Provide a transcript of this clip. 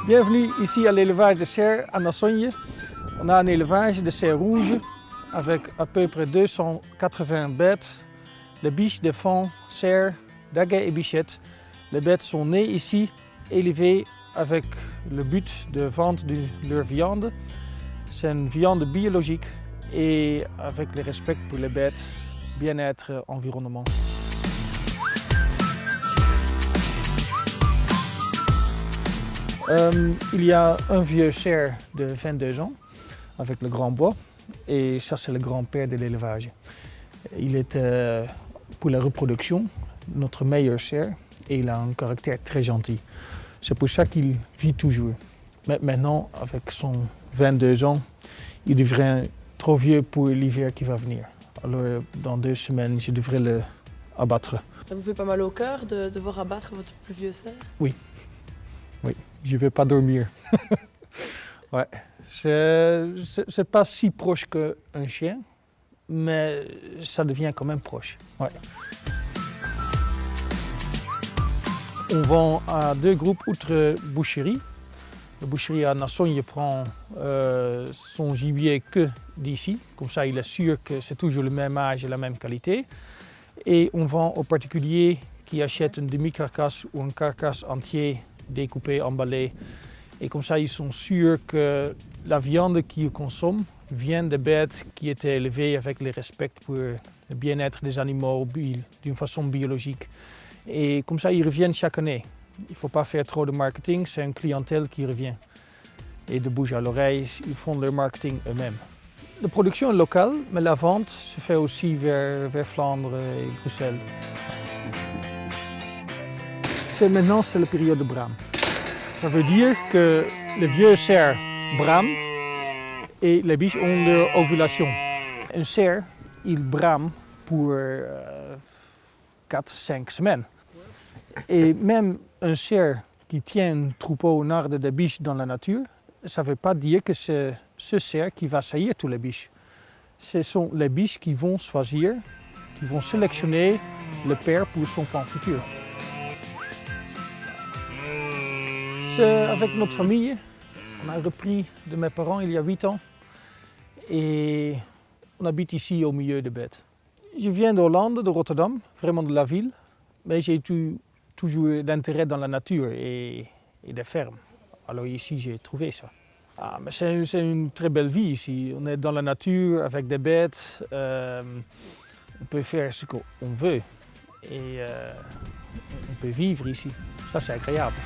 Bienvenue ici à l'élevage de cerfs à Nassogne. On a un élevage de cerfs rouges avec à peu près 280 bêtes. Les biches de faons, cerfs, daguets et bichettes. Les bêtes sont nées ici, élevées avec le but de vendre de leur viande. C'est une viande biologique et avec le respect pour les bêtes, bien-être, environnement. Il y a un vieux cerf de 22 ans avec le grand bois et ça c'est le grand-père de l'élevage. Il est pour la reproduction notre meilleur cerf et il a un caractère très gentil. C'est pour ça qu'il vit toujours. Mais maintenant, avec son 22 ans, il devient trop vieux pour l'hiver qui va venir. Alors dans 2 semaines, je devrais le abattre. Ça vous fait pas mal au cœur de devoir abattre votre plus vieux cerf? Oui. Oui, je ne vais pas dormir. Ouais. C'est pas si proche qu'un chien, mais ça devient quand même proche. Ouais. On vend à 2 groupes outre boucherie. La boucherie à Nassogne prend son gibier que d'ici, comme ça il est sûr que c'est toujours le même âge et la même qualité. Et on vend aux particuliers qui achètent une demi-carcasse ou une carcasse entière découpée, emballée. Et comme ça, ils sont sûrs que la viande qu'ils consomment vient de bêtes qui étaient élevées avec le respect pour le bien-être des animaux d'une façon biologique. Et comme ça, ils reviennent chaque année. Il ne faut pas faire trop de marketing, c'est une clientèle qui revient. Et de bouche à l'oreille, ils font leur marketing eux-mêmes. La production est locale, mais la vente se fait aussi vers Flandre et Bruxelles. Maintenant, c'est la période de brame. Ça veut dire que les vieux cerfs brament et les biches ont leur ovulation. Un cerf, il brame pour 4-5 semaines. Et même un cerf qui tient un troupeau nard de biches dans la nature, ça ne veut pas dire que c'est ce cerf qui va saillir tous les biches. Ce sont les biches qui vont choisir, qui vont sélectionner le père pour son enfant futur. Avec notre famille, on a repris de mes parents il y a 8 ans et on habite ici au milieu des bêtes. Je viens d'Hollande, de Rotterdam, vraiment de la ville, mais j'ai toujours d'intérêt dans la nature et des fermes. Alors ici j'ai trouvé ça. Mais c'est une très belle vie ici. On est dans la nature avec des bêtes, on peut faire ce qu'on veut et on peut vivre ici. Ça c'est agréable.